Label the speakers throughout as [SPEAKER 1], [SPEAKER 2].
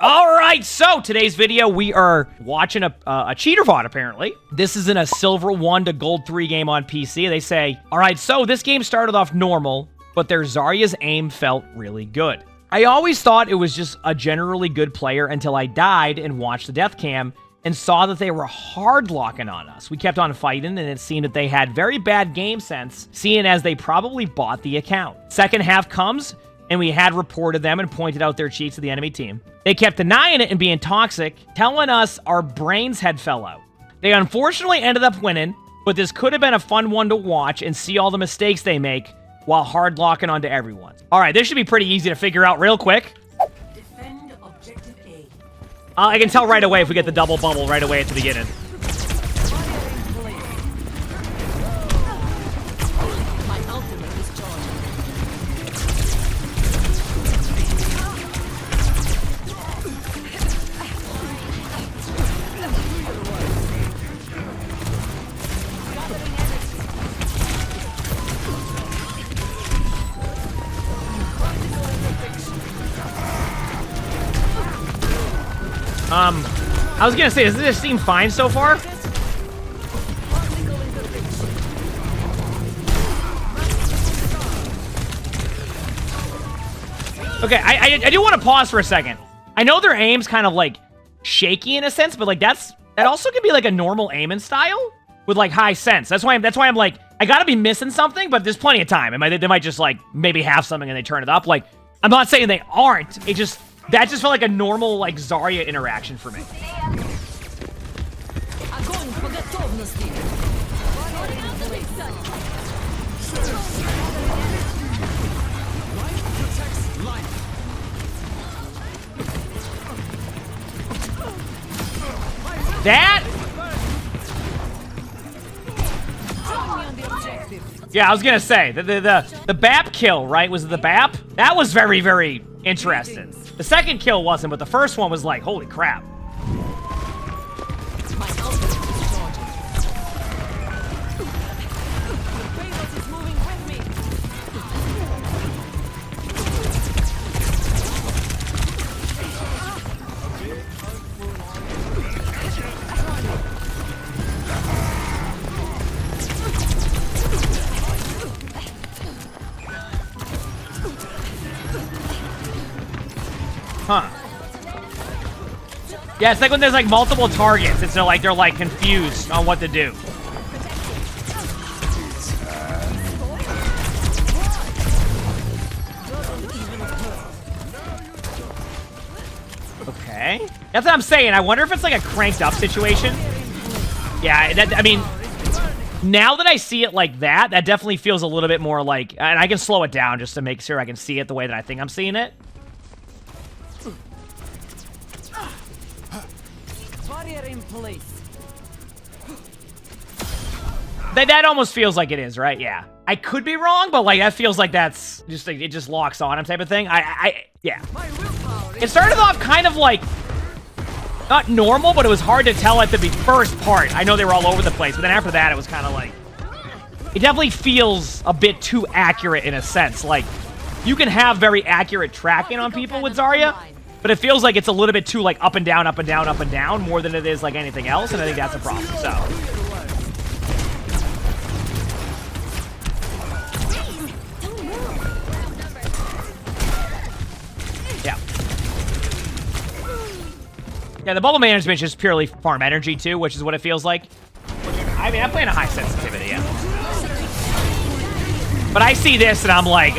[SPEAKER 1] All right, so today's video, we are watching a cheater VOD, apparently. This is in a silver 1 to gold 3 game on PC. They say, all right, so this game started off normal, but their Zarya's aim felt really good. I always thought it was just a generally good player until I died and watched the death cam and saw that they were hard locking on us. We kept on fighting, and it seemed that they had very bad game sense, seeing as they probably bought the account. Second half comes, and we had reported them and pointed out their cheats to the enemy team. They kept denying it and being toxic, telling us our brains had fell out. They unfortunately ended up winning, but this could have been a fun one to watch and see all the mistakes they make while hard locking onto everyone. All right, this should be pretty easy to figure out real quick.
[SPEAKER 2] Defend objective A.
[SPEAKER 1] I can tell right away if we get the double bubble right away at the beginning.
[SPEAKER 2] My ultimate is charged.
[SPEAKER 1] I was gonna say, does this seem fine so far? Okay, I do want to pause for a second. I know their aim's kind of like shaky in a sense, but like that also could be like a normal aiming style with like high sense. That's why I'm like, I gotta be missing something, but there's plenty of time. They might just like maybe have something and they turn it up. Like, I'm not saying they aren't. That just felt like a normal, like, Zarya interaction for me. That? Yeah, I was gonna say, the BAP kill, right? Was it the BAP? That was very, very interesting. The second kill wasn't, but the first one was like, holy crap.
[SPEAKER 2] My ultimate is charging. The payload is moving with me.
[SPEAKER 1] Huh. Yeah, it's like when there's like multiple targets, it's they're like confused on what to do. Okay. That's what I'm saying. I wonder if it's like a cranked up situation. Yeah, I mean, now that I see it like that, that definitely feels a little bit more like, and I can slow it down just to make sure I can see it the way that I think I'm seeing it.
[SPEAKER 2] Barrier in place.
[SPEAKER 1] That almost feels like it is, right? Yeah. I could be wrong, but like that feels like that's just like, it just locks on him type of thing. Yeah. It started off kind of like not normal, but it was hard to tell at the first part. I know they were all over the place, but then after that, it was kind of like, it definitely feels a bit too accurate in a sense. Like, you can have very accurate tracking on people with Zarya, but it feels like it's a little bit too like up and down, up and down, up and down more than it is like anything else, and I think that's a problem. So, yeah. Yeah, the bubble management is just purely farm energy too, which is what it feels like. I mean, I'm playing a high sensitivity, yeah. But I see this and I'm like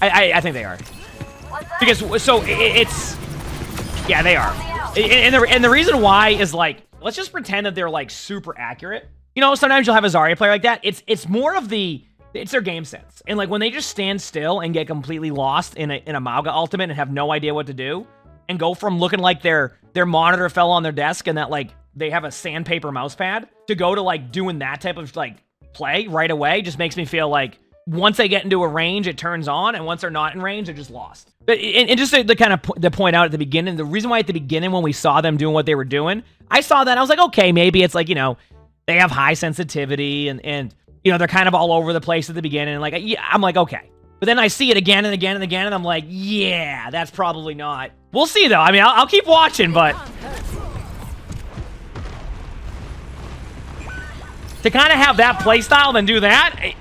[SPEAKER 1] yeah, I think they are. Because, so, it's... Yeah, they are. And the reason why is, like, let's just pretend that they're, like, super accurate. You know, sometimes you'll have a Zarya player like that. It's more of the... It's their game sense. And, like, when they just stand still and get completely lost in a Mauga ultimate and have no idea what to do, and go from looking like their monitor fell on their desk and that, like, they have a sandpaper mouse pad, to go to, like, doing that type of, like, play right away just makes me feel like once they get into a range, it turns on, and once they're not in range, they're just lost. And just to kind of to point out at the beginning, the reason why at the beginning when we saw them doing what they were doing, I saw that, I was like, okay, maybe it's like, you know, they have high sensitivity and you know, they're kind of all over the place at the beginning. And like, yeah, I'm like, okay. But then I see it again and again and again, and I'm like, yeah, that's probably not. We'll see, though. I mean, I'll keep watching, but to kind of have that play style and do that,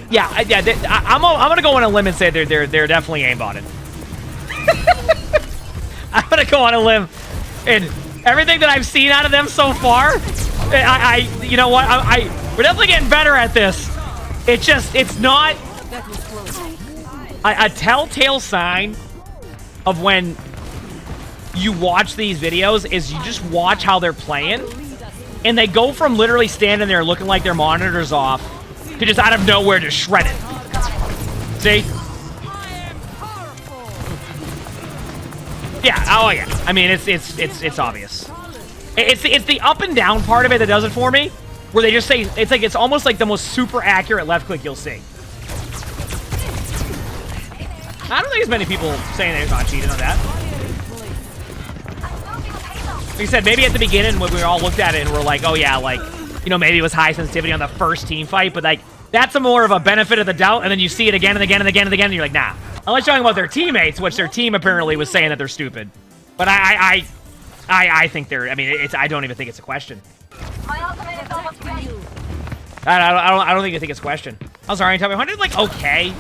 [SPEAKER 1] yeah, I'm gonna go on a limb and say they're definitely aimbotted. I'm gonna go on a limb, and everything that I've seen out of them so far, you know what, we're definitely getting better at this. It's not a telltale sign of when you watch these videos is you just watch how they're playing, and they go from literally standing there looking like their monitor's off to just out of nowhere just shred it. See? Yeah. Oh yeah. I mean, it's obvious. It's the up and down part of it that does it for me, where they just say it's almost like the most super accurate left click you'll see. I don't think there's many people saying they're not cheating on that. Like I said, maybe at the beginning when we all looked at it and we're like, oh yeah, like, you know, maybe it was high sensitivity on the first team fight, but like, that's a more of a benefit of the doubt, and then you see it again and again and again and again, and you're like, nah. Unless you're talking about their teammates, which their team apparently was saying that they're stupid. But I think they're, I mean, I don't even think it's a question. I don't even think it's a question. Oh, Zarya, tell me, 100, like, okay.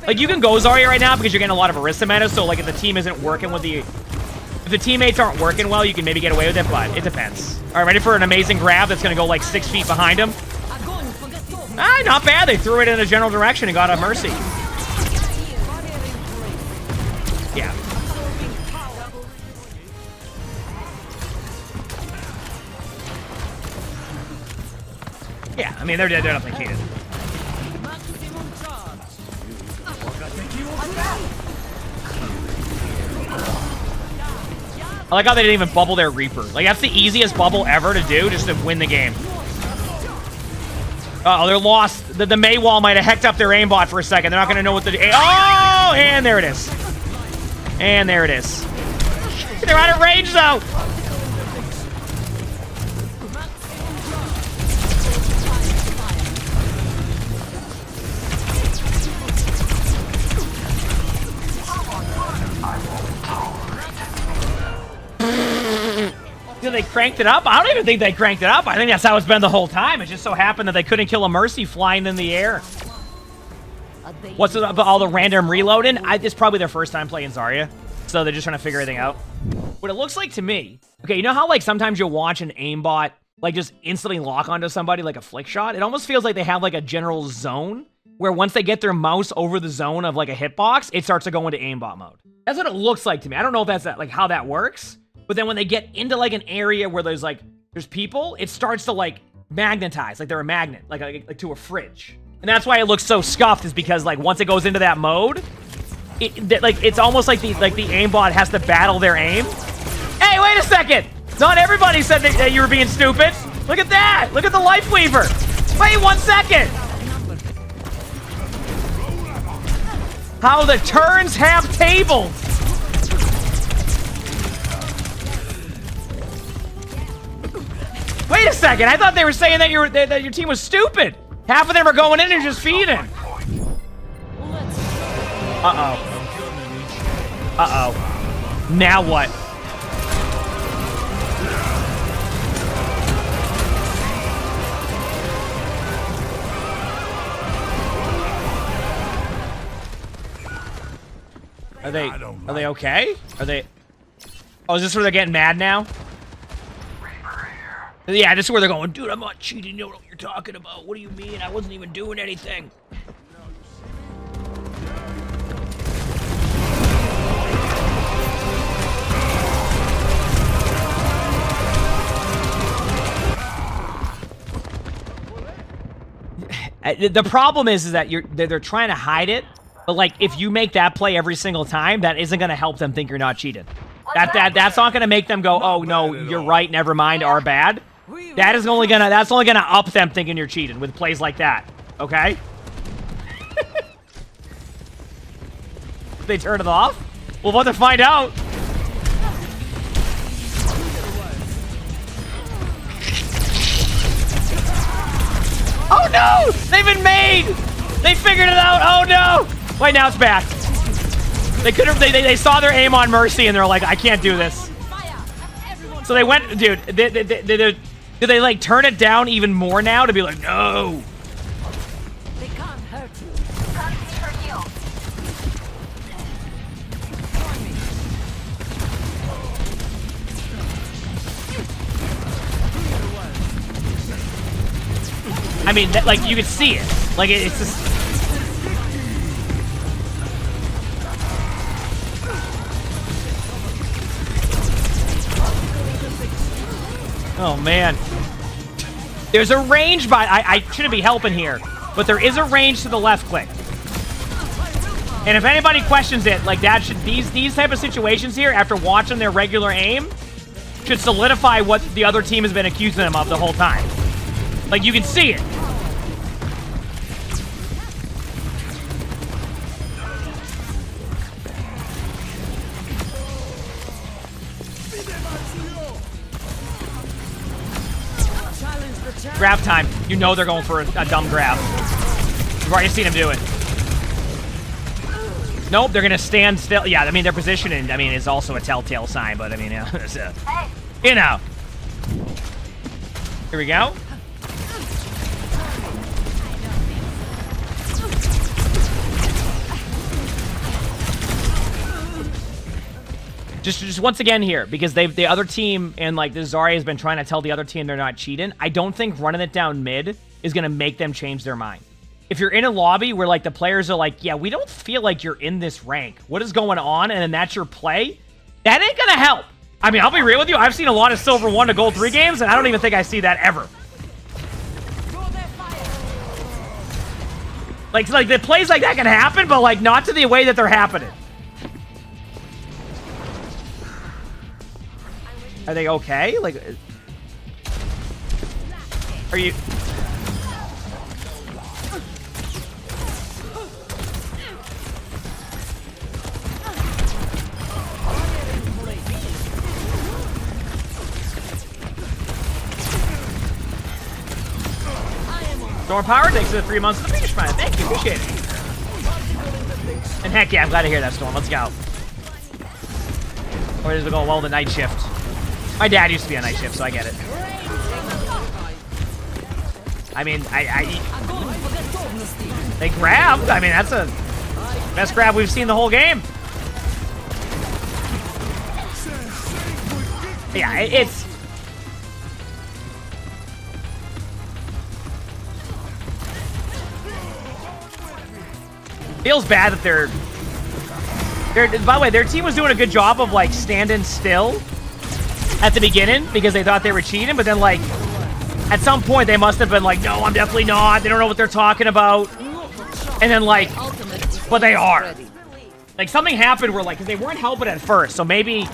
[SPEAKER 1] Like, you can go Zarya right now because you're getting a lot of Arista meta, so, like, if the team isn't working with the... If the teammates aren't working well, you can maybe get away with it, but it depends. All right, ready for an amazing grab that's going to go, like, 6 feet behind him? Ah, not bad. They threw it in a general direction and got a mercy. Yeah. Yeah, I mean, they're definitely cheated. I like how they didn't even bubble their Reaper. Like, that's the easiest bubble ever to do just to win the game. Uh-oh, they're lost. The Mei wall might have hecked up their aimbot for a second. They're not going to know what to do. Oh, and there it is. And there it is. They're out of range, though. They cranked it up? I don't even think they cranked it up. I think that's how it's been the whole time. It just so happened that they couldn't kill a Mercy flying in the air. What's about all the random reloading? It's probably their first time playing Zarya, so they're just trying to figure everything out. What it looks like to me, okay, you know how like sometimes you'll watch an aimbot like just instantly lock onto somebody like a flick shot? It almost feels like they have like a general zone where once they get their mouse over the zone of like a hitbox, it starts to go into aimbot mode. That's what it looks like to me. I don't know if that's like how that works. But then when they get into like an area where there's people, it starts to like magnetize, like they're a magnet, like to a fridge. And that's why it looks so scuffed, is because like once it goes into that mode, it's almost like the aimbot has to battle their aim. Hey, wait a second! Not everybody said that you were being stupid. Look at that! Look at the Life Weaver! Wait 1 second! How the turns have tabled! Wait a second, I thought they were saying that that your team was stupid. Half of them are going in and just feeding. Uh-oh. Uh-oh. Now what? Are they okay? Are they... Oh, is this where they're getting mad now? Yeah, this is where they're going, dude, I'm not cheating, you know what you're talking about. What do you mean? I wasn't even doing anything. The problem is that they're trying to hide it, but like if you make that play every single time, that isn't going to help them think you're not cheating. That's not going to make them go, oh no, you're right, never mind, our bad. That's only gonna up them thinking you're cheating with plays like that. Okay? They turn it off? We'll about to find out. Oh no! They've been made! They figured it out! Oh no! Wait, now it's back. They could have. They saw their aim on Mercy and they're like, I can't do this. So they went, dude. Did they like turn it down even more now to be like, no?
[SPEAKER 2] They can't hurt you.
[SPEAKER 1] I mean, like you could see it. Like it's just. Oh, man. There's a range by... I shouldn't be helping here, but there is a range to the left click. And if anybody questions it, like that should... These type of situations here, after watching their regular aim, should solidify what the other team has been accusing them of the whole time. Like, you can see it. Grab time. You know they're going for a dumb grab. We've already seen them do it. Nope, they're going to stand still. Yeah, I mean, their positioning, I mean, is also a telltale sign, but I mean, you know. Here we go. Just once again here, because the other team and like the Zarya has been trying to tell the other team they're not cheating. I don't think running it down mid is gonna make them change their mind. If you're in a lobby where like the players are like, yeah, we don't feel like you're in this rank. What is going on? And then that's your play. That ain't gonna help. I mean, I'll be real with you. I've seen a lot of Silver 1 to Gold 3 games, and I don't even think I see that ever. Like the plays like that can happen, but like not to the way that they're happening. Are they okay? Like, are you... Storm Power, thanks for the 3 months of the Hiimishie. Thank you, appreciate it. And heck yeah, I'm glad to hear that, Storm. Let's go. Or is it going well the night shift? My dad used to be on night shift, so I get it. I mean, they grabbed. I mean, that's a best grab we've seen the whole game. Yeah, it's... Feels bad that they're... By the way, their team was doing a good job of, like, standing still at the beginning because they thought they were cheating, but then, like, at some point they must have been like, no, I'm definitely not. They don't know what they're talking about. And then, like, but they are. Like, something happened where, like, because they weren't helping at first, so maybe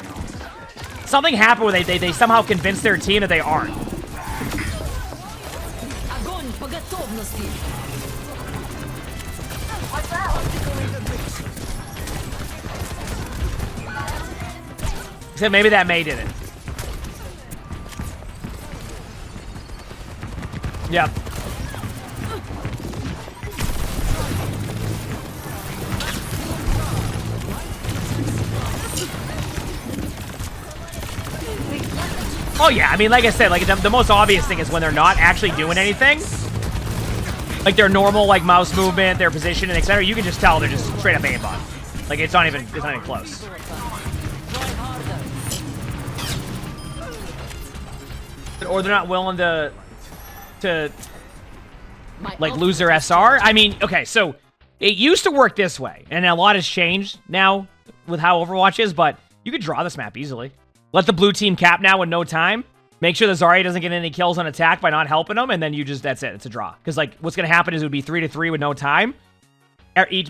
[SPEAKER 1] something happened where they somehow convinced their team that they aren't. Except maybe that May did it. Yep. Oh yeah, I mean, like I said, like the most obvious thing is when they're not actually doing anything. Like their normal like mouse movement, their position, and etc. You can just tell they're just straight up aimbot. Like it's not even close. Or they're not willing to like lose their SR. I mean, okay, so it used to work this way, and a lot has changed now with how Overwatch is, but you could draw this map easily. Let the blue team cap now in no time. Make sure the Zarya doesn't get any kills on attack by not helping them, and then you just, that's it. It's a draw. Because, like, what's going to happen is it would be 3-3 with no time.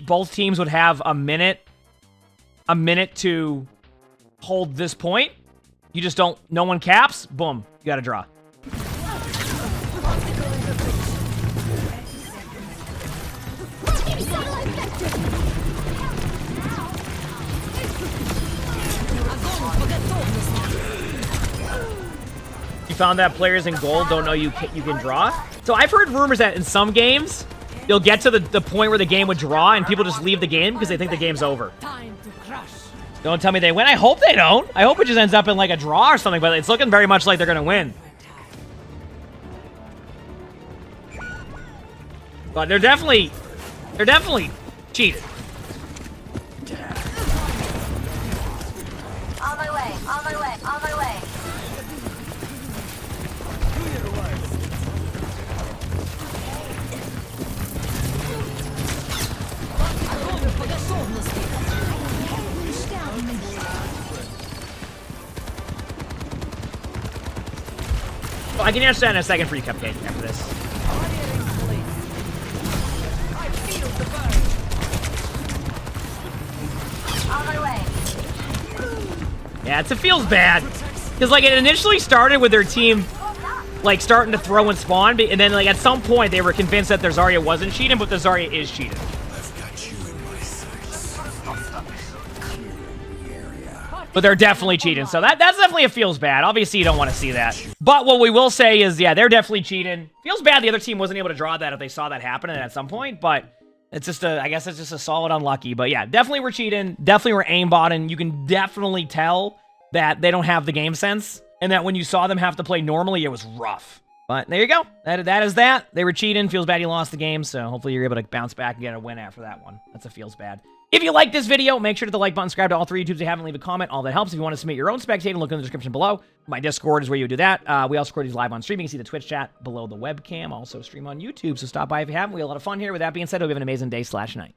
[SPEAKER 1] Both teams would have a minute to hold this point. You just don't, no one caps, boom, you got to draw. found that players in gold don't know you can draw. So I've heard rumors that in some games, you'll get to the point where the game would draw and people just leave the game because they think the game's over.
[SPEAKER 2] Time to crush.
[SPEAKER 1] Don't tell me they win. I hope they don't. I hope it just ends up in like a draw or something, but it's looking very much like they're going to win. But they're definitely cheated.
[SPEAKER 3] On my way, on my way, on my way.
[SPEAKER 1] Well, I can answer that in a second for you, Cupcake, after this.
[SPEAKER 3] On my way.
[SPEAKER 1] Yeah, it feels bad. Because, like, it initially started with their team, like, starting to throw and spawn, and then, like, at some point, they were convinced that their Zarya wasn't cheating, but the Zarya is cheating. But they're definitely cheating, so that's definitely feels bad. Obviously, you don't want to see that. But what we will say is, yeah, they're definitely cheating. Feels bad the other team wasn't able to draw that if they saw that happening at some point, but it's just I guess it's just a solid unlucky. But yeah, definitely we're cheating. Definitely we're aimbotting. You can definitely tell that they don't have the game sense, and that when you saw them have to play normally, it was rough. But there you go. That is that. They were cheating. Feels bad you lost the game, so hopefully you're able to bounce back and get a win after that one. That's a feels bad. If you like this video, make sure to hit the like button, subscribe to all three YouTubes if you haven't, leave a comment. All that helps. If you want to submit your own spectating, look in the description below. My Discord is where you would do that. We also record these live on stream. You can see the Twitch chat below the webcam. Also stream on YouTube, so stop by if you haven't. We have a lot of fun here. With that being said, hope you have an amazing day/night.